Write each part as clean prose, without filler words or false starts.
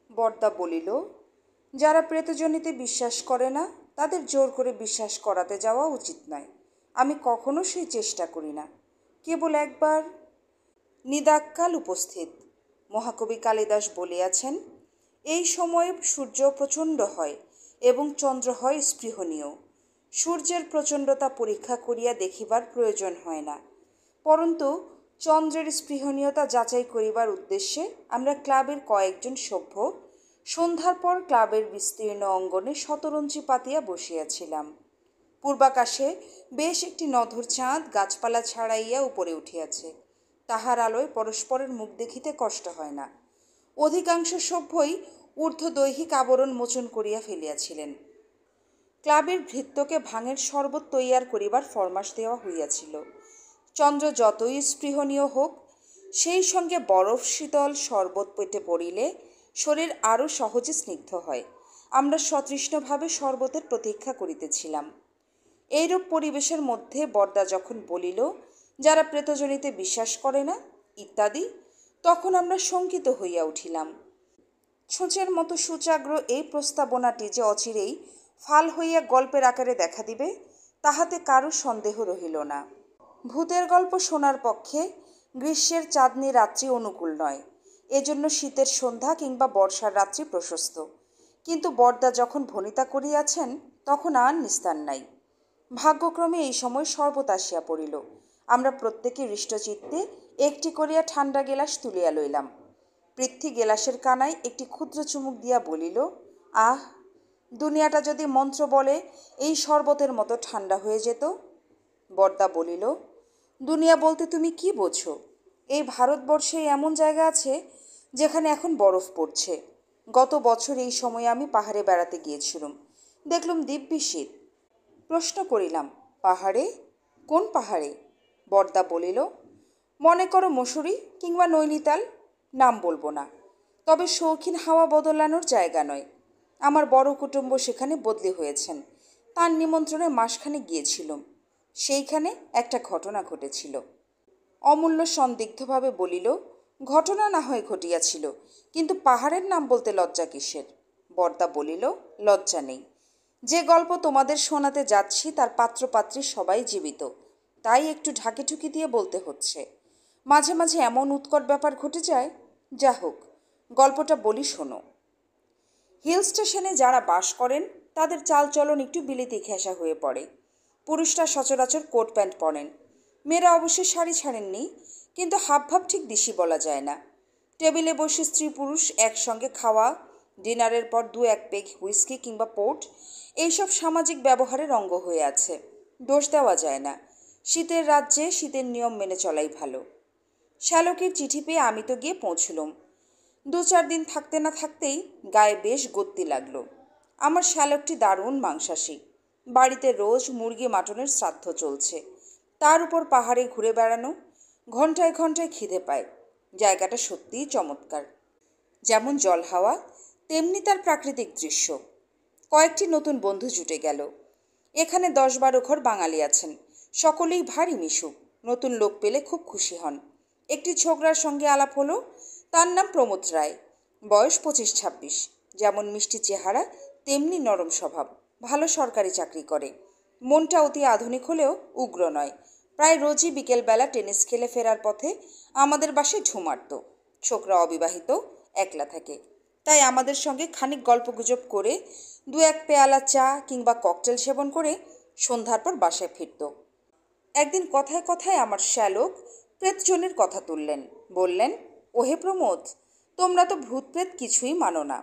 বরদা বলিল, যারা প্রেতজনিতে বিশ্বাস করে না তাদের জোর করে বিশ্বাস করাতে যাওয়া উচিত নয়। আমি কখনো সেই চেষ্টা করি না। কেবল একবার নিদাককাল উপস্থিত। মহাকবি কালিদাস বলিয়াছেন, এই সময়ে সূর্য প্রচণ্ড হয় এবং চন্দ্র হয় স্পৃহণীয়। সূর্যের প্রচণ্ডতা পরীক্ষা করিয়া দেখিবার প্রয়োজন হয় না, পরন্তু চন্দ্রের স্পৃহণীয়তা যাচাই করিবার উদ্দেশ্যে আমরা ক্লাবের কয়েকজন সভ্য সন্ধ্যার পর ক্লাবের বিস্তীর্ণ অঙ্গনে শতরঞ্চি পাতিয়া বসিয়াছিলাম। পূর্বাকাশে বেশ একটি নধর চাঁদ গাছপালা ছাড়াইয়া উপরে উঠিয়াছে। তাহার আলোয় পরস্পরের মুখ দেখিতে কষ্ট হয় না। অধিকাংশ সভ্যই ঊর্ধ্বদৈহিক আবরণ মোচন করিয়া ফেলিয়াছিলেন। ক্লাবের ভৃত্যকে ভাঙের শরবত তৈয়ার করিবার ফরমাস দেওয়া হইয়াছিল। চন্দ্র যতই স্পৃহণীয় হোক, সেই সঙ্গে বরফ শীতল শরবত পেটে পড়িলে শরীর আরও সহজে স্নিগ্ধ হয়। আমরা সতৃষ্ণভাবে শরবতের প্রতীক্ষা করিতেছিলাম। এইরূপ পরিবেশের মধ্যে বরদা যখন বলিল, যারা প্রেতজনিতে বিশ্বাস করে না ইত্যাদি, তখন আমরা শঙ্কিত হইয়া উঠিলাম। ছুঁচের মতো সুচাগ্র এই প্রস্তাবনাটি যে অচিরেই ফাল হইয়া গল্পের আকারে দেখা দিবে, তাহাতে কারো সন্দেহ রহিল না। ভূতের গল্প শোনার পক্ষে গ্রীষ্মের চাঁদনি রাত্রি অনুকূল নয়, এজন্য শীতের সন্ধ্যা কিংবা বর্ষার রাত্রি প্রশস্ত। কিন্তু বরদা যখন ভনিতা করিয়াছেন, তখন আর নিস্তার নাই। ভাগ্যক্রমে এই সময় শরবত আসিয়া পড়িল। আমরা প্রত্যেকে হৃষ্টচিত্তে একটি করিয়া ঠান্ডা গেলাস তুলিয়া লইলাম। পৃথ্বী গেলাসের কানায় একটি ক্ষুদ্র চুমুক দিয়া বলিল, আহ, দুনিয়াটা যদি মন্ত্র বলে এই শরবতের মতো ঠান্ডা হয়ে যেত। বরদা বলিল, দুনিয়া বলতে তুমি কি বোঝো? এই ভারতবর্ষে এমন জায়গা আছে যেখানে এখন বরফ পড়ছে। গত বছর এই সময়ে আমি পাহাড়ে বেড়াতে গিয়েছিলাম, দেখলুম দিব্যি শীত। প্রশ্ন করিলাম, পাহাড়ে? কোন পাহাড়ে? বরদা বলিল, মনে করো মসুরি কিংবা নৈনিতাল, নাম বলবো না, তবে শৌখিন হাওয়া বদলানোর জায়গা নয়। আমার বড় কুটুম্ব সেখানে বদলি হয়েছেন, তার নিমন্ত্রণে মাসখানে গিয়েছিলাম। সেইখানে একটা ঘটনা ঘটেছিল। অমূল্য সন্দিগ্ধভাবে বলিল, ঘটনা না হয় ঘটিয়াছিল, কিন্তু পাহাড়ের নাম বলতে লজ্জা কিসের? বরদা বলিল, লজ্জা নেই। যে গল্প তোমাদের শোনাতে যাচ্ছি তার পাত্রপাত্রী সবাই জীবিত, তাই একটু ঢাকিঢুকি দিয়ে বলতে হচ্ছে। মাঝে মাঝে এমন উৎকট ব্যাপার ঘটে যায়। যা হোক, গল্পটা বলি শোনো। হিল স্টেশনে যারা বাস করেন তাদের চালচলন একটু বিলিতি ঘেঁষা হয়ে পড়ে। পুরুষরা সচরাচর কোট প্যান্ট পরেন, মেয়েরা অবশ্য শাড়ি ছাড়েননি, কিন্তু হাবভাব ঠিক দিশি বলা যায় না। টেবিলে বসে স্ত্রী পুরুষ একসঙ্গে খাওয়া, ডিনারের পর 2-1 পেগ হুইস্কি কিংবা পোর্ট, এইসব সামাজিক ব্যবহারের অঙ্গ হয়ে আছে। দোষ দেওয়া যায় না। শীতের রাজ্যে শীতের নিয়ম মেনে চলাই ভালো। শ্যালকের চিঠি পেয়ে আমি তো গিয়ে পৌঁছলুম। 2-4 দিন থাকতে না থাকতেই গায়ে বেশ গত্তি লাগলো। আমার শ্যালকটি দারুণ মাংসাশী। বাড়িতে রোজ মুরগি মাটনের শ্রাদ্ধ চলছে, তার উপর পাহাড়ে ঘুরে বেড়ানো, ঘন্টায় ঘন্টায় খিদে পায়। জায়গাটা সত্যিই চমৎকার। যেমন জল হাওয়া, তেমনি তার প্রাকৃতিক দৃশ্য। কয়েকটি নতুন বন্ধু জুটে গেল। এখানে 10-12 ঘর বাঙালি আছেন, সকলেই ভারী মিশুক। নতুন লোক পেলে খুব খুশি হন। একটি ছোকরার সঙ্গে আলাপ হলো, তার নাম প্রমোদ রায়, বয়স 25-26। যেমন মিষ্টি চেহারা তেমনি নরম স্বভাব, ভালো সরকারি চাকরি করে। মনটা অতি আধুনিক হলেও উগ্র নয়। প্রায় রোজই বিকেলবেলা টেনিস খেলে ফেরার পথে আমাদের বাসায় ঢুঁ মারত। ছোকরা অবিবাহিত, একলা থাকে, তাই আমাদের সঙ্গে খানিক গল্পগুজব করে 2-1 পেয়ালা চা কিংবা ককটেল সেবন করে সন্ধ্যার পর বাসায় ফিরত। একদিন কথায় কথায় আমার শ্যালক প্রেতজনের কথা তুললেন। বললেন, ওহে প্রমোদ, তোমরা তো ভূত প্রেত কিছুই মানো না।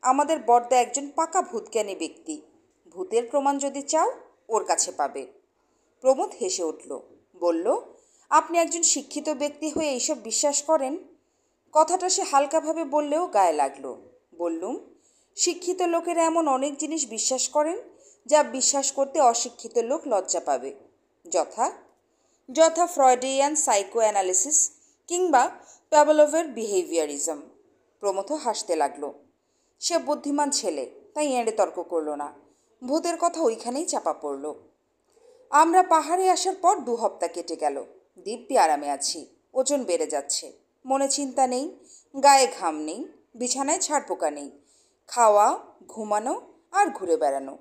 আমাদের বরদা একজন পাকা ভূতজ্ঞানী ব্যক্তি। ভূতের প্রমাণ যদি চাও ওর কাছে পাবে। প্রমোদ হেসে উঠল, বলল, আপনি একজন শিক্ষিত ব্যক্তি হয়ে এইসব বিশ্বাস করেন? কথাটা সে হালকাভাবে বললেও গায়ে লাগলো। বললুম, শিক্ষিত লোকেরা এমন অনেক জিনিস বিশ্বাস করেন যা বিশ্বাস করতে অশিক্ষিত লোক লজ্জা পাবে। যথা যথা ফ্রয়েডিয়ান সাইকো অ্যানালিসিস কিংবা প্যাভলোভের বিহেভিয়ারিজম। প্রমথ হাসতে লাগলো। সে বুদ্ধিমান ছেলে, তাই এঁড়ে তর্ক করল না। ভূতের কথা ওইখানেই চাপা পড়ল। আমরা পাহাড়ে আসার পর 2 হপ্তাহ কেটে গেল। দিব্যি আরামে আছি। ওজন বেড়ে যাচ্ছে, মনে চিন্তা নেই, গায়ে ঘাম নেই, বিছানায় ছাড়পোকা নেই। খাওয়া, ঘুমানো আর ঘুরে বেড়ানো,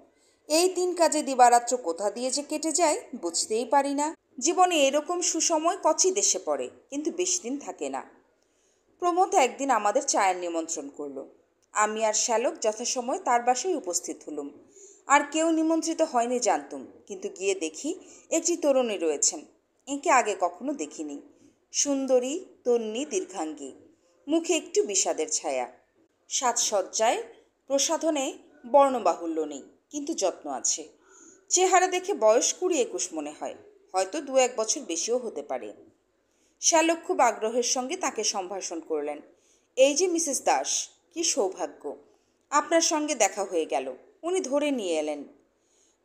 এই 3 কাজে দিবারাত্র কোথা দিয়ে যে কেটে যায় বুঝতেই পারি না। জীবনে এরকম সুসময় কচি দেশে পড়ে, কিন্তু বেশি দিন থাকে না। প্রমোদ একদিন আমাদের চায়ের নিমন্ত্রণ করলো। আমি আর শ্যালক যথাসময় তার বাসায় উপস্থিত হলুম। আর কেউ নিমন্ত্রিত হয়নি জানতুম, কিন্তু গিয়ে দেখি একটি তরুণী রয়েছেন। একে আগে কখনো দেখিনি। সুন্দরী, তন্বী, দীর্ঘাঙ্গী, মুখে একটু বিষাদের ছায়া। সাজসজ্জায়, প্রসাধনে বর্ণবাহুল্য নেই, কিন্তু যত্ন আছে। চেহারা দেখে বয়স 20-21 মনে হয়, হয়তো 2-1 বছর বেশিও হতে পারে। শ্যালক খুব আগ্রহের সঙ্গে তাকে সম্ভাষণ করলেন। এই যে মিসেস দাস, কি সৌভাগ্য, আপনার সঙ্গে দেখা হয়ে গেল। উনি ধরে নিয়ে এলেন।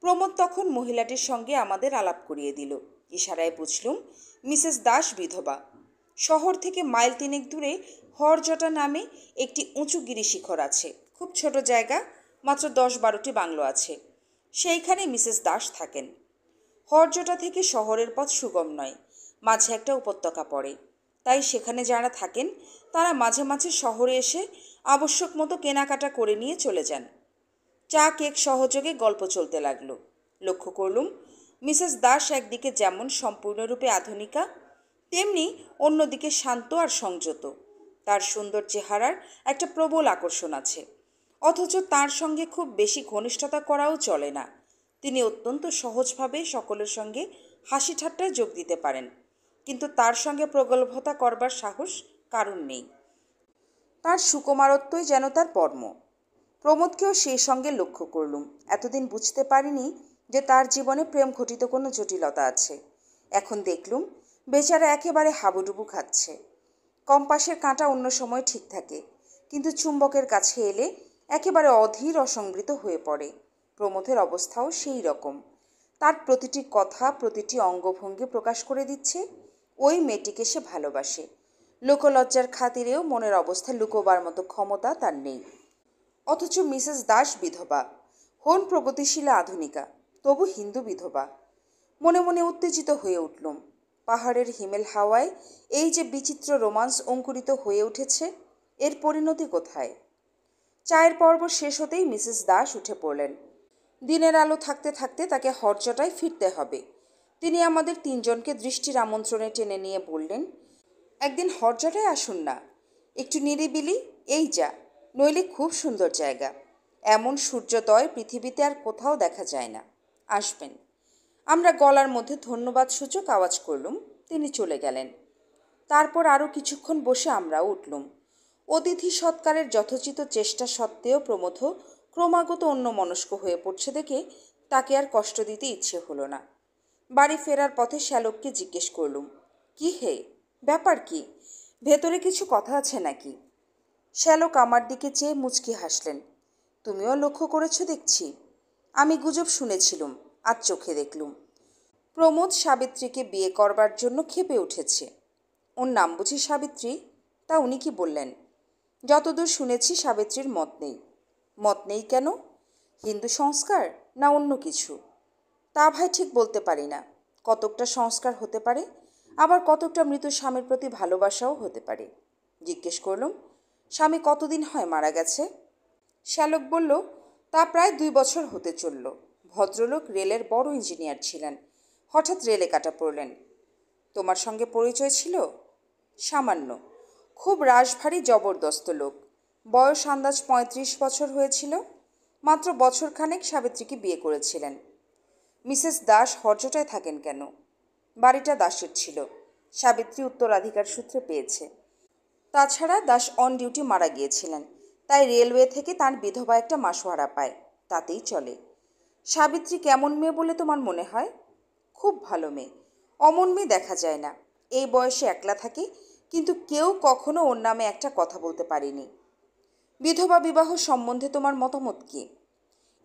প্রমোদ তখন মহিলাটির সঙ্গে আমাদের আলাপ করিয়ে দিল। ইশারায় বুঝলুম মিসেস দাস বিধবা। শহর থেকে মাইল 3 দূরে হরজটা নামে একটি উঁচু গিরিশিখর আছে। খুব ছোট জায়গা, মাত্র 10-12টি বাংলো আছে। সেইখানে মিসেস দাস থাকেন। হরজটা থেকে শহরের পথ সুগম নয়, মাঝে একটা উপত্যকা পড়ে। তাই সেখানে যারা থাকেন তারা মাঝে মাঝে শহরে এসে আবশ্যক মতো কেনাকাটা করে নিয়ে চলে যান। চা কেক সহযোগে গল্প চলতে লাগলো। লক্ষ্য করলুম মিসেস দাস একদিকে যেমন সম্পূর্ণরূপে আধুনিকা, তেমনি অন্যদিকে শান্ত আর সংযত। তার সুন্দর চেহারার একটা প্রবল আকর্ষণ আছে, অথচ তার সঙ্গে খুব বেশি ঘনিষ্ঠতা করাও চলে না। তিনি অত্যন্ত সহজভাবে সকলের সঙ্গে হাসি ঠাট্টায় যোগ দিতে পারেন, কিন্তু তার সঙ্গে প্রগল্ভতা করবার সাহস কারণ নেই। তার সুকুমারত্বই যেন তার পরম। প্রমোদকেও সেই সঙ্গে লক্ষ্য করলুম। এতদিন বুঝতে পারিনি যে তার জীবনে প্রেম ঘটিত কোনো জটিলতা আছে। এখন দেখলুম বেচারা একেবারে হাবুডুবু খাচ্ছে। কম্পাসের কাঁটা অন্য সময় ঠিক থাকে, কিন্তু চুম্বকের কাছে এলে একেবারে অধীর অসংবৃত হয়ে পড়ে। প্রমোদের অবস্থাও সেই রকম। তার প্রতিটি কথা, প্রতিটি অঙ্গভঙ্গি প্রকাশ করে দিচ্ছে ওই মেয়েটিকে সে ভালোবাসে। লোকলজ্জার খাতিরেও মনের অবস্থা লুকোবার মতো ক্ষমতা তার নেই। অথচ মিসেস দাস বিধবা, হন প্রগতিশীলা আধুনিকা, তবু হিন্দু বিধবা। মনে মনে উত্তেজিত হয়ে উঠলুম। পাহাড়ের হিমেল হাওয়ায় এই যে বিচিত্র রোমান্স অঙ্কুরিত হয়ে উঠেছে, এর পরিণতি কোথায়? চায়ের পর্ব শেষ হতেই মিসেস দাস উঠে পড়লেন। দিনের আলো থাকতে থাকতে তাকে হরজটায় ফিরতে হবে। তিনি আমাদের 3 জনকে দৃষ্টির আমন্ত্রণে টেনে নিয়ে বললেন, একদিন হরজটায় আসুন না, একটু নিরিবিলি, এই যা, নইলে খুব সুন্দর জায়গা। এমন সূর্যোদয় পৃথিবীতে আর কোথাও দেখা যায় না, আসবেন। আমরা গলার মধ্যে ধন্যবাদ সূচক আওয়াজ করলুম। তিনি চলে গেলেন। তারপর আরও কিছুক্ষণ বসে আমরাও উঠলুম। অতিথি সৎকারের যথোচিত চেষ্টা সত্ত্বেও প্রমথ ক্রমাগত অন্যমনস্ক হয়ে পড়ছে দেখে তাকে আর কষ্ট দিতে ইচ্ছে হলো না। বাড়ি ফেরার পথে শ্যালককে জিজ্ঞেস করলুম, কি হে, ব্যাপার কি? ভেতরে কিছু কথা আছে নাকি? শ্যালক আমার দিকে চেয়ে মুচকি হাসলেন। তুমিও লক্ষ্য করেছো দেখছি। আমি গুজব শুনেছিলুম, আজ চোখে দেখলুম। প্রমোদ সাবিত্রীকে বিয়ে করবার জন্য ক্ষেপে উঠেছে। ওর নাম বুঝি সাবিত্রী? তা উনি কি বললেন? যতদূর শুনেছি সাবিত্রীর মত নেই। মত নেই কেন? হিন্দু সংস্কার না অন্য কিছু? তা ভাই ঠিক বলতে পারি না। কতকটা সংস্কার হতে পারে, আবার কতকটা মৃত স্বামীর প্রতি ভালোবাসাও হতে পারে। জিজ্ঞেস করলুম, স্বামী কতদিন হয় মারা গেছে? শ্যালক বলল, তা প্রায় 2 বছর হতে চলল। ভদ্রলোক রেলের বড় ইঞ্জিনিয়ার ছিলেন, হঠাৎ রেলে কাটা পড়লেন। তোমার সঙ্গে পরিচয় ছিল? সামান্য। খুব রাশভারী জবরদস্ত লোক। বয়স আন্দাজ 35 বছর হয়েছিল। মাত্র বছরখানেক সাবিত্রীকে বিয়ে করেছিলেন। মিসেস দাস হরজটায় থাকেন কেন? বাড়িটা দাসের ছিল, সাবিত্রী উত্তরাধিকার সূত্রে পেয়েছে। তাছাড়া দাস অন ডিউটি মারা গিয়েছিলেন, তাই রেলওয়ে থেকে তার বিধবা একটা মাসোহারা পায়, তাতেই চলে। সাবিত্রী কেমন মেয়ে বলে তোমার মনে হয়? খুব ভালো মেয়ে, অমন মেয়ে দেখা যায় না। এই বয়সে একলা থাকে, কিন্তু কেউ কখনো ওর নামে একটা কথা বলতে পারেনি। বিধবা বিবাহ সম্বন্ধে তোমার মতামত কী?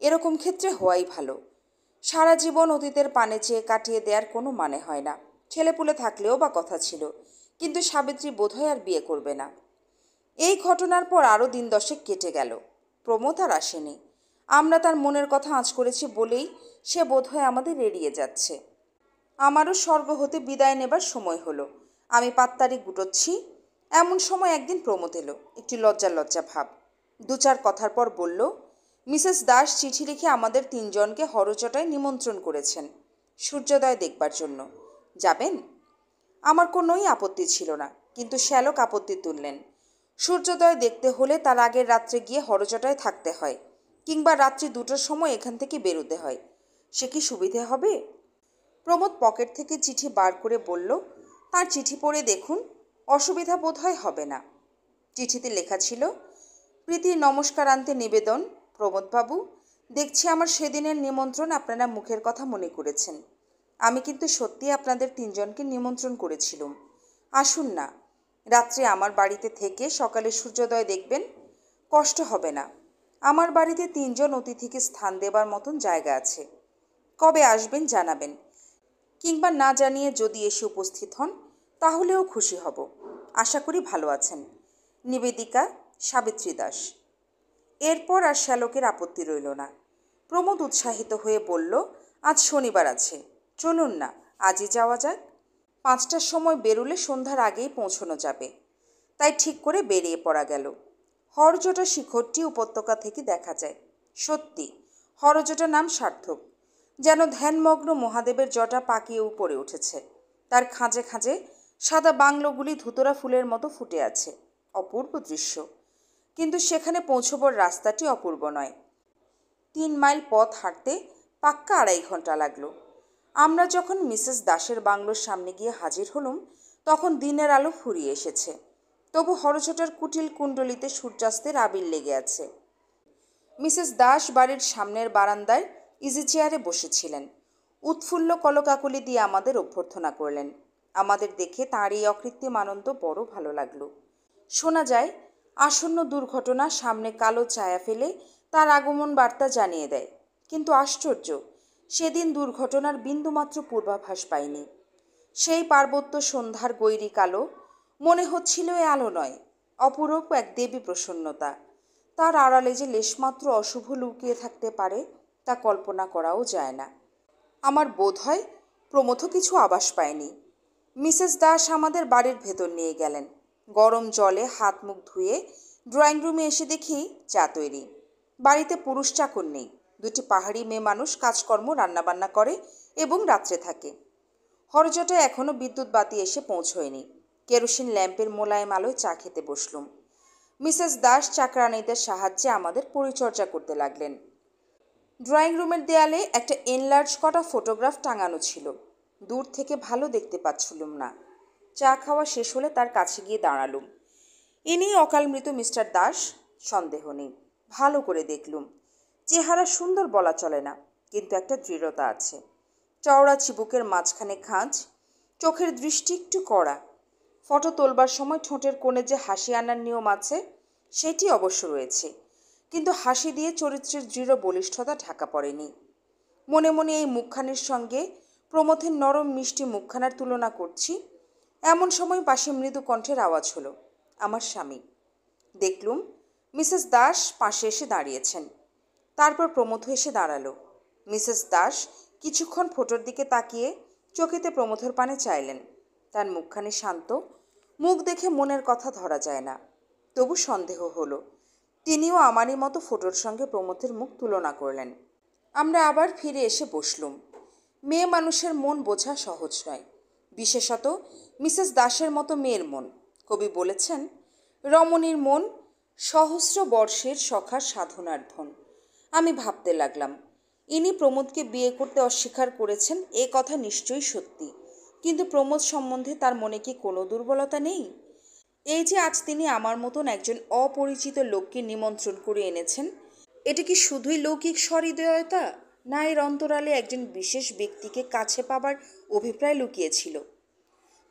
এরকম ক্ষেত্রে হওয়াই ভালো। সারা জীবন অতীতের পানে চেয়ে কাটিয়ে দেওয়ার কোনো মানে হয় না। ছেলেপুলে থাকলেও বা কথা ছিল, কিন্তু সাবিত্রী বোধহয় আর বিয়ে করবে না। এই ঘটনার পর আরও 10 কেটে গেল। প্রমোদ আর আসেনি। আমরা তার মনের কথা আঁচ করেছি বলেই সে বোধহয় আমাদের এড়িয়ে যাচ্ছে। আমারও স্বর্গ হতে বিদায় নেবার সময় হলো। আমি পাত্তারি গুটোচ্ছি। এমন সময় একদিন প্রমোদ এলো, একটু লজ্জা লজ্জা ভাব। দু চার কথার পর বলল, মিসেস দাস চিঠি লিখে আমাদের তিনজনকে হরচটায় নিমন্ত্রণ করেছেন সূর্যোদয় দেখবার জন্য। যাবেন? আমার কোনোই আপত্তি ছিল না, কিন্তু শ্যালক আপত্তি তুললেন। সূর্যোদয় দেখতে হলে তার আগের রাত্রে গিয়ে হরচটায় থাকতে হয়, কিংবা রাত্রি 2টোর সময় এখান থেকে বেরোতে হয়। সে কি সুবিধে হবে? প্রমোদ পকেট থেকে চিঠি বার করে বলল, তার চিঠি পড়ে দেখুন, অসুবিধা বোধহয় হবে না। চিঠিতে লেখা ছিল, প্রীতির নমস্কার আনতে নিবেদন। প্রমোদবাবু, দেখছি আমার সেদিনের নিমন্ত্রণ আপনারা মুখের কথা মনে করেছেন। আমি কিন্তু সত্যি আপনাদের তিনজনকে নিমন্ত্রণ করেছিলাম। আসুন না, রাত্রে আমার বাড়িতে থেকে সকালে সূর্যোদয় দেখবেন। কষ্ট হবে না। আমার বাড়িতে 3জন অতিথিকে স্থান দেবার মতন জায়গা আছে। কবে আসবেন জানাবেন, কিংবা না জানিয়ে যদি এসে উপস্থিত হন তাহলেও খুশি হব। আশা করি ভালো আছেন। নিবেদিকা, সাবিত্রী দাস। এরপর আর শ্যালকের আপত্তি রইল না। প্রমোদ উৎসাহিত হয়ে বলল, আজ শনিবার আছে, চলুন না, আজই যাওয়া যাক। 5টার সময় বেরোলে সন্ধ্যার আগেই পৌঁছানো যাবে। তাই ঠিক করে বেরিয়ে পড়া গেল। হরজটা শিখরটি উপত্যকা থেকে দেখা যায়। সত্যি হরজটা নাম সার্থক। যেন ধ্যানমগ্ন মহাদেবের জটা পাকিয়ে উপরে উঠেছে। তার খাঁজে খাঁজে সাদা বাংলোগুলি ধুতরা ফুলের মতো ফুটে আছে। অপূর্ব দৃশ্য। কিন্তু সেখানে পৌঁছবার রাস্তাটি অপূর্ব নয়। 3 মাইল পথ হাঁটতে পাক্কা 2.5 ঘন্টা লাগলো। আমরা যখন মিসেস দাসের বাংলোর সামনে গিয়ে হাজির হলুম, তখন দিনের আলো ফুরিয়ে এসেছে। তবু হরছটার কুটিল কুণ্ডলিতে সূর্যাস্তের আবির লেগে আছে। মিসেস দাস বাড়ির সামনের বারান্দায় ইজি চেয়ারে বসেছিলেন। উৎফুল্ল কলকাকলি দিয়ে আমাদের অভ্যর্থনা করলেন। আমাদের দেখে তাঁর এই অকৃত্রিম আনন্দ বড় ভালো লাগলো। শোনা যায়, আসন্ন দুর্ঘটনা সামনে কালো ছায়া ফেলে তার আগমন বার্তা জানিয়ে দেয়। কিন্তু আশ্চর্য, সেদিন দুর্ঘটনার বিন্দুমাত্র পূর্বাভাস পাইনি। সেই পার্বত্য সন্ধ্যার গৈরী কালো, মনে হচ্ছিল এ আলো নয়, অপূরূপ এক দেবী প্রসন্নতা। তার আড়ালে যে লেশমাত্র অশুভ লুকিয়ে থাকতে পারে তা কল্পনা করাও যায় না। আমার বোধ হয় প্রমথ কিছু আভাস পায়নি। মিসেস দাস আমাদের বাড়ির ভেতর নিয়ে গেলেন। গরম জলে হাত মুখ ধুয়ে ড্রয়িং রুমে এসে দেখি চা তৈরি। বাড়িতে পুরুষ চাকর নেই। 2টি পাহাড়ি মেয়ে মানুষ কাজকর্ম রান্নাবান্না করে এবং রাত্রে থাকে। হরজটায় এখনও বিদ্যুৎ বাতি এসে পৌঁছয়নি। কেরোসিন ল্যাম্পের মোলায়েম আলোয় চা খেতে বসলুম। মিসেস দাস চাকরানীদের সাহায্যে আমাদের পরিচর্যা করতে লাগলেন। ড্রয়িং রুমের দেয়ালে একটা এনলার্জ করা ফটোগ্রাফ টাঙানো ছিল। দূর থেকে ভালো দেখতে পাচ্ছিলুম না। চা খাওয়া শেষ হলে তার কাছে গিয়ে দাঁড়ালুম। ইনি অকালমৃত মিস্টার দাস, সন্দেহ নেই। ভালো করে দেখলুম। চেহারা সুন্দর বলা চলে না, কিন্তু একটা দৃঢ়তা আছে। চওড়া চিবুকের মাঝখানে খাঁজ, চোখের দৃষ্টি একটু কড়া। ফটো তোলবার সময় ঠোঁটের কোণে যে হাসি আনার নিয়ম আছে সেটি অবশ্য রয়েছে, কিন্তু হাসি দিয়ে চরিত্রের দৃঢ় বলিষ্ঠতা ঢাকা পড়েনি। মনে মনে এই মুখখানির সঙ্গে প্রমথের নরম মিষ্টি মুখখানার তুলনা করছি। এমন সময় পাশে মৃদু কণ্ঠের আওয়াজ হলো, আমার স্বামী। দেখলুম মিসেস দাস পাশে এসে দাঁড়িয়েছেন। তারপর প্রমথ এসে দাঁড়ালো। মিসেস দাস কিছুক্ষণ ফটোর দিকে তাকিয়ে চোখেতে প্রমথের পানে চাইলেন। তার মুখখানি শান্ত, মুখ দেখে মনের কথা ধরা যায় না। তবু সন্দেহ হলো। তিনিও আমারই মতো ফটোর সঙ্গে প্রমথের মুখ তুলনা করলেন। আমরা আবার ফিরে এসে বসলুম। মেয়ে মানুষের মন বোঝা সহজ নয়, বিশেষত মিসেস দাসের মতো মেয়ের মন। কবি বলেছেন, রমণীর মন সহস্র বর্ষের সখার সাধনার ধন। আমি ভাবতে লাগলাম, ইনি প্রমোদকে বিয়ে করতে অস্বীকার করেছেন এ কথা নিশ্চয়ই সত্যি, কিন্তু প্রমোদ সম্বন্ধে তার মনে কি কোনো দুর্বলতা নেই? এই যে আজ তিনি আমার মতন একজন অপরিচিত লোককে নিমন্ত্রণ করে এনেছেন, এটা কি শুধুই লৌকিক সহৃদয়তা, না এর অন্তরালে একজন বিশেষ ব্যক্তিকে কাছে পাবার অভিপ্রায় লুকিয়েছিল?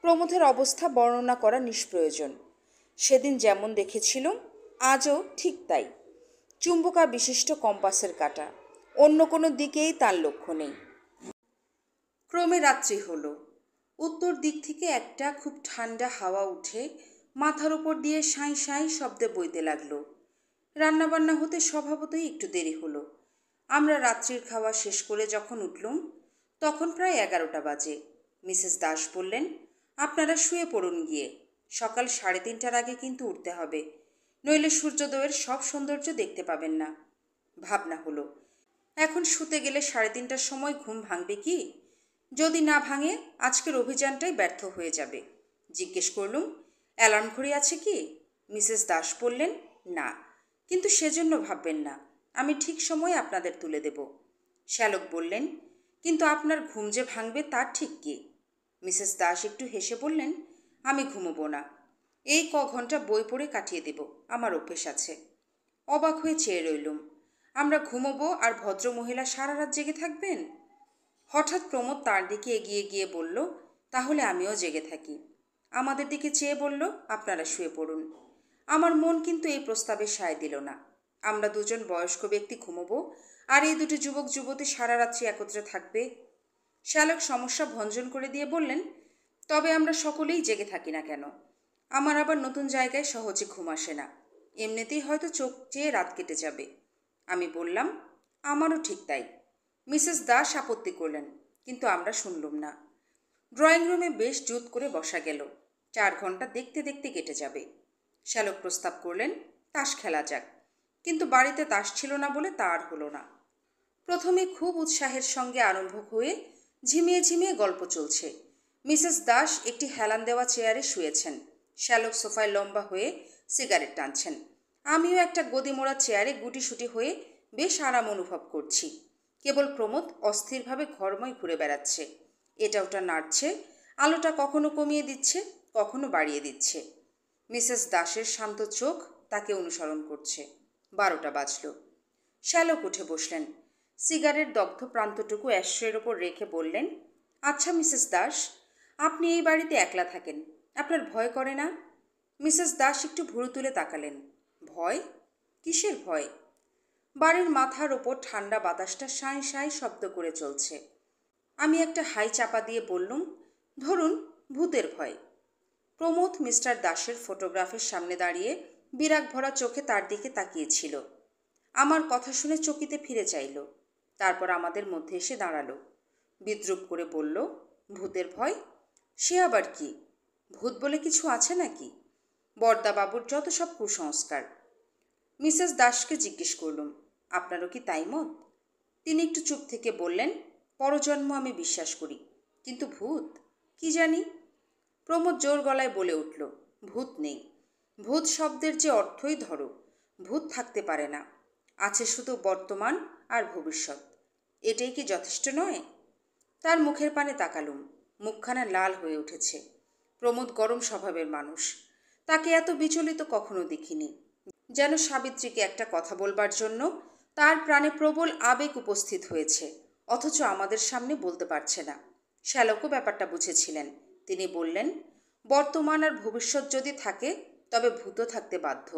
প্রমথের অবস্থা বর্ণনা করা নিষ্প্রয়োজন। সেদিন যেমন দেখেছিলাম আজও ঠিক তাই। চুম্বকা বিশিষ্ট কম্পাসের কাঁটা, অন্য কোনো দিকেই তার লক্ষ্য নেই। ক্রমে রাত্রি হলো। উত্তর দিক থেকে একটা খুব ঠান্ডা হাওয়া উঠে মাথার উপর দিয়ে সাঁই সাঁই শব্দে বইতে লাগলো। রান্নাবান্না হতে স্বভাবতই একটু দেরি হলো। আমরা রাত্রির খাওয়া শেষ করে যখন উঠলুম তখন প্রায় 11টা বাজে। মিসেস দাস বললেন, আপনারা শুয়ে পড়ুন গিয়ে, সকাল 3:30টার আগে কিন্তু উঠতে হবে, নইলে সূর্যোদয়ের সব সৌন্দর্য দেখতে পাবেন না। ভাবনা হলো, এখন শুতে গেলে 3:30টার সময় ঘুম ভাঙবে কি? যদি না ভাঙে আজকের অভিযানটাই ব্যর্থ হয়ে যাবে। জিজ্ঞেস করলুম, অ্যালার্ম ঘড়ি আছে কি? মিসেস দাস বললেন, না, কিন্তু সেজন্য ভাববেন না, আমি ঠিক সময়ে আপনাদের তুলে দেব। শ্যালক বললেন, কিন্তু আপনার ঘুম যে ভাঙবে তার ঠিক কি? মিসেস দাস একটু হেসে বললেন, আমি ঘুমোবো না, এই ঘন্টা বই পড়ে কাটিয়ে দেব, আমার অভ্যেস আছে। অবাক হয়ে চেয়ে রইলুম। আমরা ঘুমোবো আর ভদ্রমহিলা সারা রাত জেগে থাকবেন? হঠাৎ প্রমোদ তার দিকে এগিয়ে গিয়ে বলল, তাহলে আমিও জেগে থাকি। আমাদের দিকে চেয়ে বলল, আপনারা শুয়ে পড়ুন। আমার মন কিন্তু এই প্রস্তাবে সায় দিল না। আমরা দুজন বয়স্ক ব্যক্তি ঘুমোবো আর এই দুটি যুবক যুবতী সারা রাত্রি একত্রে থাকবে। শ্যালক সমস্যা ভঞ্জন করে দিয়ে বললেন, তবে আমরা সকলেই জেগে থাকি না কেন? আমার আবার নতুন জায়গায় সহজে ঘুম আসে না, এমনিতেই হয়তো চোখ চেয়ে রাত কেটে যাবে। আমি বললাম, আমারও ঠিক তাই। মিসেস দাস আপত্তি করলেন, কিন্তু আমরা শুনলুম না। ড্রয়িং রুমে বেশ জুত করে বসা গেল। 4 ঘন্টা দেখতে দেখতে কেটে যাবে। শ্যালক প্রস্তাব করলেন, তাস খেলা যাক, কিন্তু বাড়িতে তাস ছিল না বলে তা আর হলো না। প্রথমে খুব উৎসাহের সঙ্গে আরম্ভ হয়ে ঝিমিয়ে ঝিমিয়ে গল্প চলছে। মিসেস দাস একটি হেলান দেওয়া চেয়ারে শুয়েছেন, শ্যালক সোফায় লম্বা হয়ে সিগারেট টানছেন। আমিও একটা গদিমোড়া চেয়ারে গুটিসুটি হয়ে বেশ আরাম অনুভব করছি। কেবল প্রমোদ অস্থিরভাবে ঘরময় ঘুরে বেড়াচ্ছে, এটা ওটা নাড়ছে, আলোটা কখনো কমিয়ে দিচ্ছে, কখনো বাড়িয়ে দিচ্ছে। মিসেস দাসের শান্ত চোখ তাকে অনুসরণ করছে। 12টা বাজল। শ্যালক উঠে বসলেন, সিগারেট দগ্ধ প্রান্তটুকু অ্যাশট্রের ওপর রেখে বললেন, আচ্ছা মিসেস দাস, আপনি এই বাড়িতে একলা থাকেন, আপনার ভয় করে না? মিসেস দাস একটু ভুরু তুলে তাকালেন। ভয়? কিসের ভয়? বাড়ির মাথার ওপর ঠান্ডা বাতাসটা সাঁই সাঁই শব্দ করে চলছে। আমি একটা হাই চাপা দিয়ে বললুম, ধরুন ভূতের ভয়। প্রমোদ মিস্টার দাসের ফটোগ্রাফের সামনে দাঁড়িয়ে বিরাগ ভরা চোখে তার দিকে তাকিয়েছিল। আমার কথা শুনে চকিতে ফিরে চাইল, তারপর আমাদের মধ্যে এসে দাঁড়ালো। বিদ্রূপ করে বলল, ভূতের ভয়? সে আবার কি? ভূত বলে কিছু আছে নাকি? বরদাবাবুর যত সব কুসংস্কার। মিসেস দাসকে জিজ্ঞেস করলুম, আপনারও কি তাই মত? তিনি একটু চুপ থেকে বললেন, পরজন্ম আমি বিশ্বাস করি, কিন্তু ভূত কি জানি। প্রমোদ জোর গলায় বলে উঠল, ভূত নেই। ভূত শব্দের যে অর্থই ধরো, ভূত থাকতে পারে না, আছে শুধু বর্তমান আর ভবিষ্যৎ। এটাই কি যথেষ্ট নয়? তার মুখের পানে তাকালুম, মুখখানা লাল হয়ে উঠেছে। প্রমোদ গরম স্বভাবের মানুষ, তাকে এত বিচলিত কখনো দেখিনি। যেন সাবিত্রীকে একটা কথা বলবার জন্য তার প্রাণে প্রবল আবেগ উপস্থিত হয়েছে, অথচ আমাদের সামনে বলতে পারছে না। শ্যালকও ব্যাপারটা বুঝেছিলেন। তিনি বললেন, বর্তমান আর ভবিষ্যৎ যদি থাকে তবে ভূতও থাকতে বাধ্য।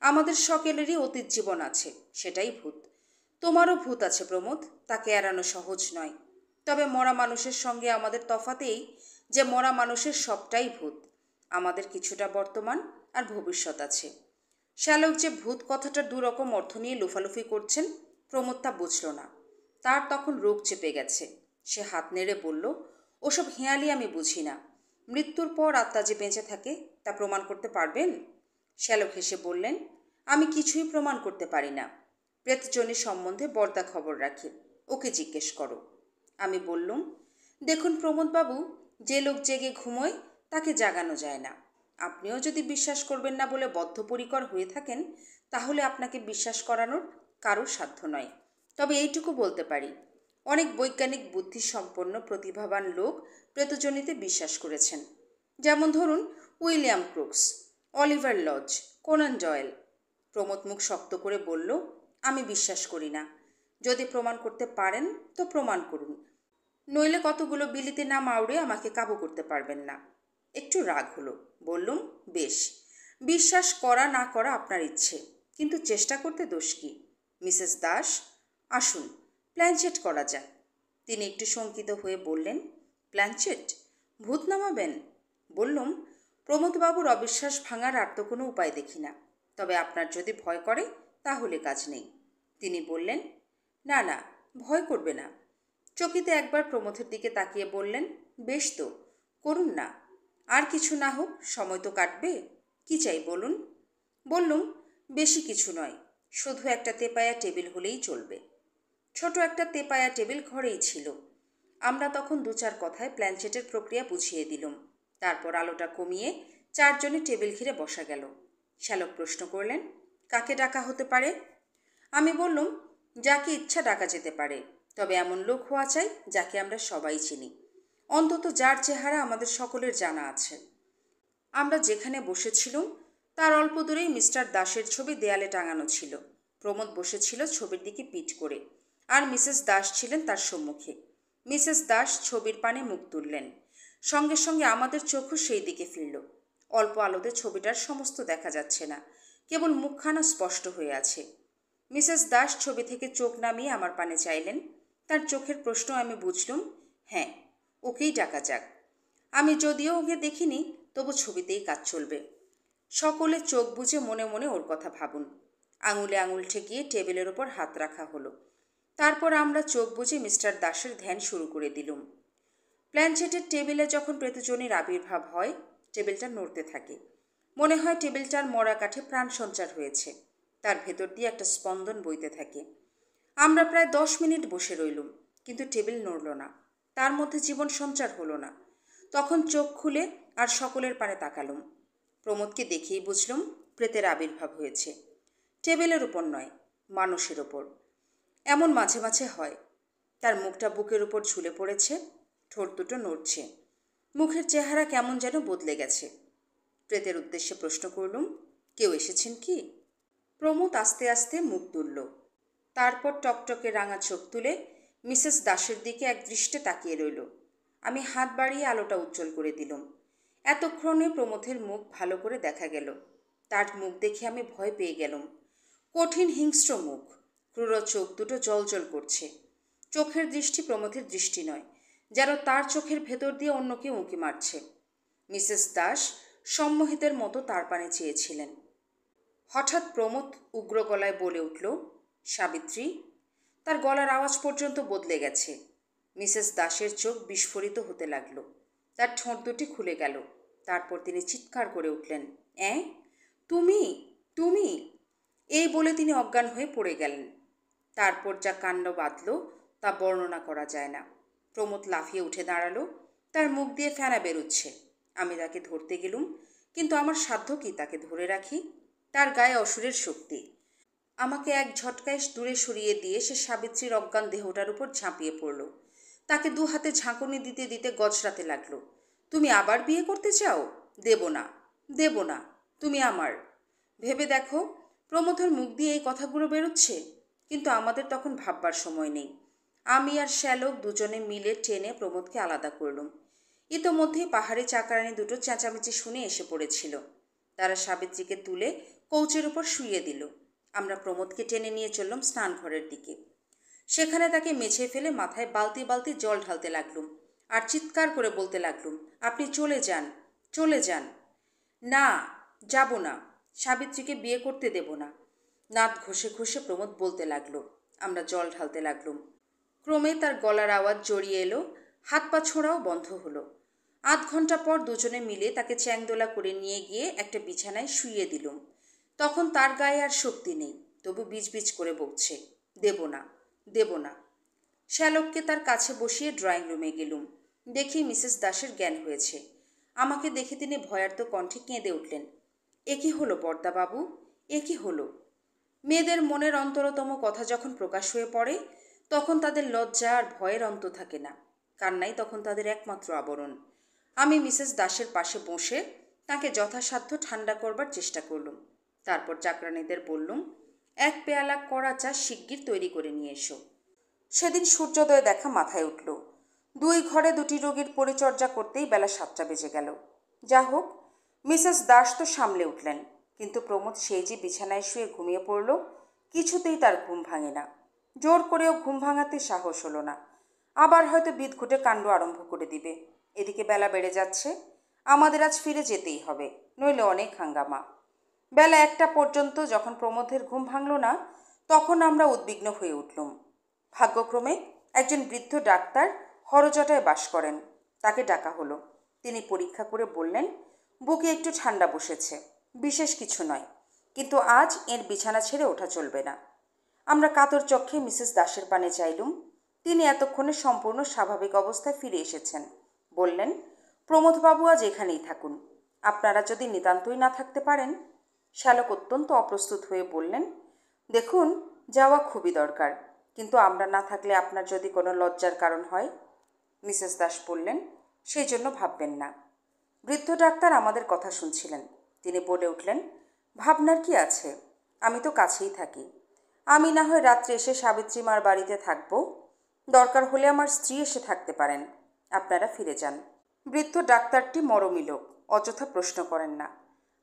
আমাদের সকলেরই অতীত জীবন আছে, সেটাই ভূত। তোমারও ভূত আছে প্রমোদ, তাকে এড়ানো সহজ নয়। তবে মরা মানুষের সঙ্গে আমাদের তফাৎ এই যে মরা মানুষের সবটাই ভূত। আমাদের কিছুটা বর্তমান আর ভবিষ্যৎ আছে। শ্যালক যে ভূত কথাটা দুরকম অর্থ নিয়ে লুফালুফি করছেন, প্রমোদ তা বুঝল না। তার তখন রোগ চেপে গেছে। সে হাত নেড়ে বলল, ওসব হেঁয়ালি আমি বুঝি না। মৃত্যুর পর আত্মা যে বেঁচে থাকে তা প্রমাণ করতে পারবেন? শ্যালক হেসে বললেন, আমি কিছুই প্রমাণ করতে পারি না। প্রেতজনের সম্বন্ধে বর্দা খবর রাখি, ওকে জিজ্ঞেস করো। আমি বললুম, দেখুন প্রমোদবাবু, যে লোক জেগে ঘুমোয় তাকে জাগানো যায় না। আপনিও যদি বিশ্বাস করবেন না বলে বদ্ধপরিকর হয়ে থাকেন, তাহলে আপনাকে বিশ্বাস করানোর কারোর সাধ্য নয়। তবে এইটুকু বলতে পারি, অনেক বৈজ্ঞানিক বুদ্ধিসম্পন্ন প্রতিভাবান লোক প্রেতজনিতে বিশ্বাস করেছেন। যেমন ধরুন William Crookes, Oliver Lodge, Conan Doyle. Pramod মুখ শক্ত করে বলল, আমি বিশ্বাস করি না। যদি প্রমাণ করতে পারেন তো প্রমাণ করুন, নইলে কতগুলো বিলিতে নাম আউড়ে আমাকে কাবু করতে পারবেন না। একটু রাগ হলো। বললুম, বেশ, বিশ্বাস করা না করা আপনার ইচ্ছে, কিন্তু চেষ্টা করতে দোষ কি? মিসেস দাস, আসুন প্ল্যানচেট করা যাক। তিনি একটু শঙ্কিত হয়ে বললেন, প্ল্যানচেট? ভূত নামাবেন? বললুম, প্রমোদবাবুর অবিশ্বাস ভাঙার আর তো কোনো উপায় দেখি না। তবে আপনার যদি ভয় করে তাহলে কাজ নেই। তিনি বললেন, না না, ভয় করবে না। চকিতে একবার প্রমোদের দিকে তাকিয়ে বললেন, বেশ তো, করুন না। আর কিছু না হোক, সময় তো কাটবে। কি চাই বলুন? বললুম, বেশি কিছু নয়, শুধু একটা তেপায়া টেবিল হলেই চলবে। ছোট একটা তেপায়া টেবিল ঘরেই ছিল। আমরা তখন দু চার কথায় প্ল্যানচেটের প্রক্রিয়া বুঝিয়ে দিলুম। তারপর আলোটা কমিয়ে চারজনে টেবিল ঘিরে বসা গেল। শ্যালক প্রশ্ন করলেন, কাকে ডাকা হতে পারে? আমি বললুম, যাকে ইচ্ছা ডাকা যেতে পারে, তবে এমন লোক হওয়া চাই যাকে আমরা সবাই চিনি, অন্তত যার চেহারা আমাদের সকলের জানা আছে। আমরা যেখানে বসেছিলুম তার অল্প দূরেই মিস্টার দাসের ছবি দেয়ালে টাঙানো ছিল। প্রমোদ বসেছিল ছবির দিকে পিঠ করে, আর মিসেস দাস ছিলেন তার সম্মুখে। মিসেস দাস ছবির পানে মুখ তুললেন। সঙ্গে সঙ্গে আমাদের চোখও সেই দিকে ফিরল। অল্প আলোতে ছবিটার সমস্ত দেখা যাচ্ছে না, কেবল মুখখানা স্পষ্ট হয়ে আছে। মিসেস দাস ছবি থেকে চোখ নামিয়ে আমার পানে চাইলেন। তার চোখের প্রশ্ন আমি বুঝলুম, হ্যাঁ, ওকেই ডাকা যাক। আমি যদিও ওকে দেখিনি, তবু ছবিতেই কাজ চলবে। সকলে চোখ বুজে মনে মনে ওর কথা ভাবুন। আঙুলে আঙুল ঠেকিয়ে টেবিলের ওপর হাত রাখা হলো। তারপর আমরা চোখ বুজে মিস্টার দাসের ধ্যান শুরু করে দিলুম। প্ল্যানচেটের টেবিলে যখন প্রেতজনির আবির্ভাব হয়, টেবিলটা নড়তে থাকে। মনে হয় টেবিলটার মরা কাঠে প্রাণ সঞ্চার হয়েছে। তার ভেতর দিয়ে একটা স্পন্দন বইতে থাকে। আমরা প্রায় 10 মিনিট বসে রইলুম, কিন্তু টেবিল নড়ল না। তার মধ্যে জীবন সঞ্চার হলো না। তখন চোখ খুলে আর সকলের পানে তাকালুম। প্রমোদকে দেখেই বুঝলুম প্রেতের আবির্ভাব হয়েছে। টেবিলের উপর নয়, মানুষের ওপর। এমন মাঝে মাঝে হয়। তার মুখটা বুকের উপর ঝুলে পড়েছে, ঠোঁট দুটো নড়ছে, মুখের চেহারা কেমন যেন বদলে গেছে। প্রেতের উদ্দেশ্যে প্রশ্ন করলুম, কেউ এসেছেন কি? প্রমোদ আস্তে আস্তে মুখ তুলল। তারপর টকটকে রাঙা চোখ তুলে মিসেস দাসের দিকে এক দৃষ্টে তাকিয়ে রইল। আমি হাত বাড়িয়ে আলোটা উজ্জ্বল করে দিলুম। এতক্ষণে প্রমোদের মুখ ভালো করে দেখা গেল। তার মুখ দেখে আমি ভয় পেয়ে গেলাম। কঠিন হিংস্র মুখ, ক্রূর চোখ দুটো জলজল করছে। চোখের দৃষ্টি প্রমোদের দৃষ্টি নয়, যেন তার চোখের ভেতর দিয়ে অন্য কেউ উঁকি মারছে। মিসেস দাস সম্মোহিতের মতো তার পানে চেয়েছিলেন। হঠাৎ প্রমোদ উগ্র গলায় বলে উঠল, সাবিত্রী। তার গলার আওয়াজ পর্যন্ত বদলে গেছে। মিসেস দাসের চোখ বিস্ফোরিত হতে লাগল। তার ঠোঁট দুটি খুলে গেল। তারপর তিনি চিৎকার করে উঠলেন, অ্যাঁ, তুমি তুমি এই বলে তিনি অজ্ঞান হয়ে পড়ে গেলেন। তারপর যা কাণ্ড বাঁধল তা বর্ণনা করা যায় না। প্রমোদ লাফিয়ে উঠে দাঁড়ালো। তার মুখ দিয়ে ফেনা বেরুচ্ছে। আমি তাকে ধরতে গেলুম, কিন্তু আমার সাধ্য কি তাকে ধরে রাখি? তার গায়ে অসুরের শক্তি। আমাকে এক ঝটকায় দূরে সরিয়ে দিয়ে সে সাবিত্রীর অজ্ঞান দেহটার উপর ঝাঁপিয়ে পড়ল। তাকে দু হাতে ঝাঁকুনি দিতে দিতে গজরাতে লাগলো, তুমি আবার বিয়ে করতে চাও? দেব না, দেব না, তুমি আমার। ভেবে দেখো, প্রমোদের মুখ দিয়ে এই কথাগুলো বেরোচ্ছে। কিন্তু আমাদের তখন ভাববার সময় নেই। আমি আর শ্যালক দুজনে মিলে টেনে প্রমোদকে আলাদা করলুম। ইতোমধ্যেই পাহাড়ি চাকরানি দুটো চেঁচামেচি শুনে এসে পড়েছিল। তারা সাবিত্রীকে তুলে কৌচের উপর শুইয়ে দিল। আমরা প্রমোদকে টেনে নিয়ে চললাম স্নানঘরের দিকে। সেখানে তাকে মেঝে ফেলে মাথায় বালতি বালতি জল ঢালতে লাগলুম, আর চিৎকার করে বলতে লাগলুম, আপনি চলে যান, চলে যান। না, যাব না, সাবিত্রীকে বিয়ে করতে দেব না। নাক ঘষে ঘষে প্রমোদ বলতে লাগলো। আমরা জল ঢালতে লাগলুম। ক্রমে তার গলার আওয়াজ জড়িয়ে এলো, হাত পা ছোঁড়াও বন্ধ হলো। আধ ঘন্টা পর দুজনে মিলে তাকে চ্যাংদোলা করে নিয়ে গিয়ে একটা বিছানায় শুইয়ে দিলুম। তখন তার গায়ে আর শক্তি নেই, তবু বিজবিজ করে বকছে, দেব না, দেব না। শ্যালককে তার কাছে বসিয়ে ড্রয়িং রুমে গেলুম। দেখি মিসেস দাসের জ্ঞান হয়েছে। আমাকে দেখে তিনি ভয়ার্ত কণ্ঠে কেঁদে উঠলেন, এ কি হলো বর্দাবাবু, এ কি হলো? মেয়েদের মনের অন্তরতম কথা যখন প্রকাশ হয়ে পড়ে, তখন তাদের লজ্জা আর ভয়ের অন্ত থাকে না। কান্নাই তখন তাদের একমাত্র আবরণ। আমি মিসেস দাসের পাশে বসে তাকে যথাসাধ্য ঠান্ডা করবার চেষ্টা করলুম। তারপর চাকরানীদের বললুম, এক পেয়ালা কড়া চা শিগগির তৈরি করে নিয়ে এসো। সেদিন সূর্যোদয় দেখা মাথায় উঠল। দুই ঘরে দুটি রোগীর পরিচর্যা করতেই বেলা 7টা বেজে গেল। যা হোক, মিসেস দাস তো সামলে উঠলেন, কিন্তু প্রমোদ সেই যে বিছানায় শুয়ে ঘুমিয়ে পড়ল, কিছুতেই তার ঘুম ভাঙে না। জোর করেও ঘুম ভাঙাতে সাহস হলো না। আবার হয়তো বিদঘুটে কাণ্ড আরম্ভ করে দিবে। এদিকে বেলা বেড়ে যাচ্ছে। আমাদের আজ ফিরে যেতেই হবে, নইলে অনেক হাঙ্গামা। বেলা 1টা পর্যন্ত যখন প্রমোদের ঘুম ভাঙল না, তখন আমরা উদ্বিগ্ন হয়ে উঠলুম। ভাগ্যক্রমে একজন বৃদ্ধ ডাক্তার হরজটায় বাস করেন। তাকে ডাকা হলো। তিনি পরীক্ষা করে বললেন, বুকে একটু ঠান্ডা বসেছে, বিশেষ কিছু নয়, কিন্তু আজ এর বিছানা ছেড়ে ওঠা চলবে না। আমরা কাতর চক্ষে মিসেস দাসের পানে চাইলুম। তিনি এতক্ষণে সম্পূর্ণ স্বাভাবিক অবস্থায় ফিরে এসেছেন। বললেন, প্রমোদবাবু আজ এখানেই থাকুন, আপনারা যদি নিতান্তই না থাকতে পারেন। শ্যালক অত্যন্ত অপ্রস্তুত হয়ে বললেন, দেখুন, যাওয়া খুবই দরকার, কিন্তু আমরা না থাকলে আপনার যদি কোনো লজ্জার কারণ হয়। মিসেস দাস বললেন, সেই জন্য ভাববেন না। বৃদ্ধ ডাক্তার আমাদের কথা শুনছিলেন। তিনি বলে উঠলেন, ভাবনার কি আছে, আমি তো কাছেই থাকি। আমি না হয় রাত্রে এসে সাবিত্রী মার বাড়িতে থাকব, দরকার হলে আমার স্ত্রী এসে থাকতে পারেন, আপনারা ফিরে যান। বৃদ্ধ ডাক্তারটি মরমী লোক, অযথা প্রশ্ন করেন না।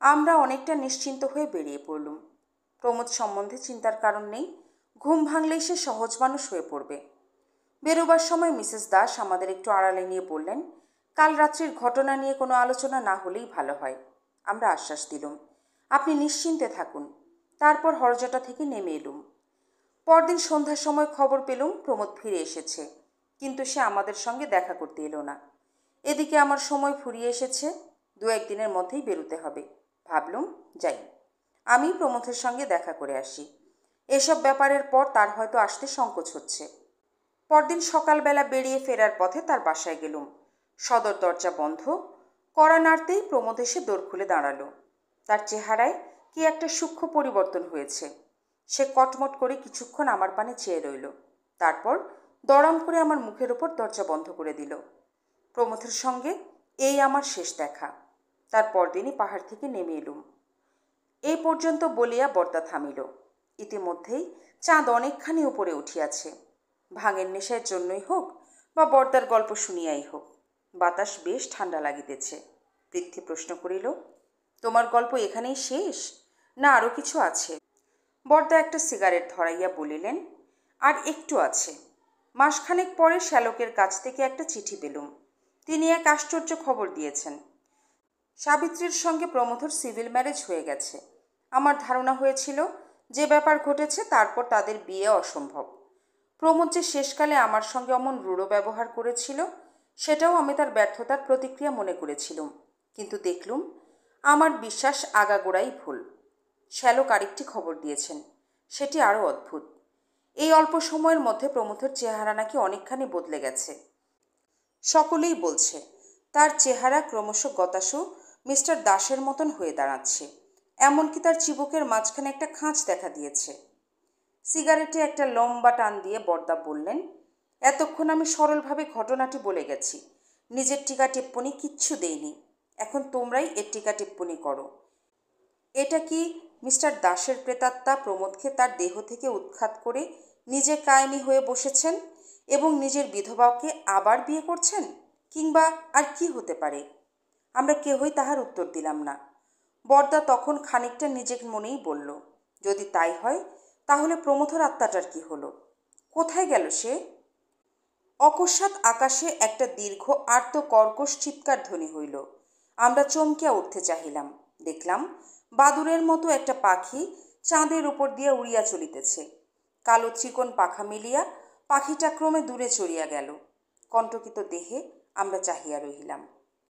আমরা অনেকটা নিশ্চিন্ত হয়ে বেরিয়ে পড়লুম। প্রমোদ সম্বন্ধে চিন্তার কারণ নেই, ঘুম ভাঙলেই সে সহজ মানুষ হয়ে পড়বে। বেরোবার সময় মিসেস দাস আমাদের একটু আড়ালে নিয়ে বললেন, কাল রাত্রির ঘটনা নিয়ে কোনো আলোচনা না হলেই ভালো হয়। আমরা আশ্বাস দিলুম, আপনি নিশ্চিন্তে থাকুন। তারপর হরজটা থেকে নেমে এলুম। পরদিন সন্ধ্যার সময় খবর পেলুম প্রমোদ ফিরে এসেছে, কিন্তু সে আমাদের সঙ্গে দেখা করতে এলো না। এদিকে আমার সময় ফুরিয়ে এসেছে, 2-1 দিনের মধ্যেই বেরোতে হবে। ভাবলুম, যাই, আমি প্রমোদের সঙ্গে দেখা করে আসি। এসব ব্যাপারের পর তার হয়তো আসতে সংকোচ হচ্ছে। পরদিন সকালবেলা বেরিয়ে ফেরার পথে তার বাসায় গেলুম। সদর দরজা বন্ধ, কড়া নাড়তেই প্রমোদ এসে দোর খুলে দাঁড়ালো। তার চেহারায় কি একটা সূক্ষ্ম পরিবর্তন হয়েছে। সে কটমট করে কিছুক্ষণ আমার পানে চেয়ে রইল, তারপর দড়াম করে আমার মুখের ওপর দরজা বন্ধ করে দিল। প্রমোদের সঙ্গে এই আমার শেষ দেখা। তার পরদিনই পাহাড় থেকে নেমে এলুম। এই পর্যন্ত বলিয়া বর্দা থামিল। ইতিমধ্যেই চাঁদ অনেকখানি উপরে উঠিয়াছে। ভাঙের নেশার জন্যই হোক বা বর্দার গল্প শুনিয়াই হোক, বাতাস বেশ ঠান্ডা লাগিতেছে। পৃথ্বী প্রশ্ন করিল, তোমার গল্প এখানেই শেষ, না আরও কিছু আছে? বর্দা একটা সিগারেট ধরাইয়া বলিলেন, আর একটু আছে। মাসখানেক পরে শ্যালকের কাছ থেকে একটা চিঠি পেলুম। তিনি এক আশ্চর্য খবর দিয়েছেন। সাবিত্রীর সঙ্গে প্রমোদর সিভিল ম্যারেজ হয়ে গেছে। আমার ধারণা হয়েছিল যে ব্যাপার ঘটেছে তারপর তাদের বিয়ে অসম্ভব। প্রমোদ যে শেষকালে আমার সঙ্গে অমন রূঢ় ব্যবহার করেছিল, সেটাও আমি তার ব্যর্থতার প্রতিক্রিয়া মনে করেছিলুম। কিন্তু দেখলুম আমার বিশ্বাস আগাগোড়াই ভুল। শ্যালক আরেকটি খবর দিয়েছেন, সেটি আরও অদ্ভুত। এই অল্প সময়ের মধ্যে প্রমোদের চেহারা নাকি অনেকখানি বদলে গেছে। সকলেই বলছে তার চেহারা ক্রমশ গতাসু মিস্টার দাসের মতন হয়ে দাঁড়াচ্ছে, এমনকি তার চিবুকের মাঝখানে একটা খাঁজ দেখা দিয়েছে। সিগারেটে একটা লম্বা টান দিয়ে বর্দা বললেন, এতক্ষণ আমি সরলভাবে ঘটনাটি বলে গেছি, নিজের টিকা টিপ্পনি কিচ্ছু দেইনি। এখন তোমরাই এর টিকা টিপ্পনি করো। এটা কি মিস্টার দাসের প্রেতাত্মা প্রমোদকে তার দেহ থেকে উৎখাত করে নিজে কায়েমি হয়ে বসেছেন এবং নিজের বিধবাকে আবার বিয়ে করছেন, কিংবা আর কি হতে পারে? আমরা কেহই তাহার উত্তর দিলাম না। বর্দা তখন খানিকটা নিজের মনেই বলল, যদি তাই হয় তাহলে প্রমোদর আত্মাটার কি হলো? কোথায় গেল সে? অকস্মাৎ আকাশে একটা দীর্ঘ আর্ত কর্কশ চিৎকার ধ্বনি হইল। আমরা চমকিয়া উঠতে চাহিলাম। দেখলাম বাদুড়ের মতো একটা পাখি চাঁদের উপর দিয়া উড়িয়া চলিতেছে। কালো চিকন পাখা মিলিয়া পাখিটা ক্রমে দূরে চড়িয়া গেল। কণ্টকিত দেহে আমরা চাহিয়া রহিলাম।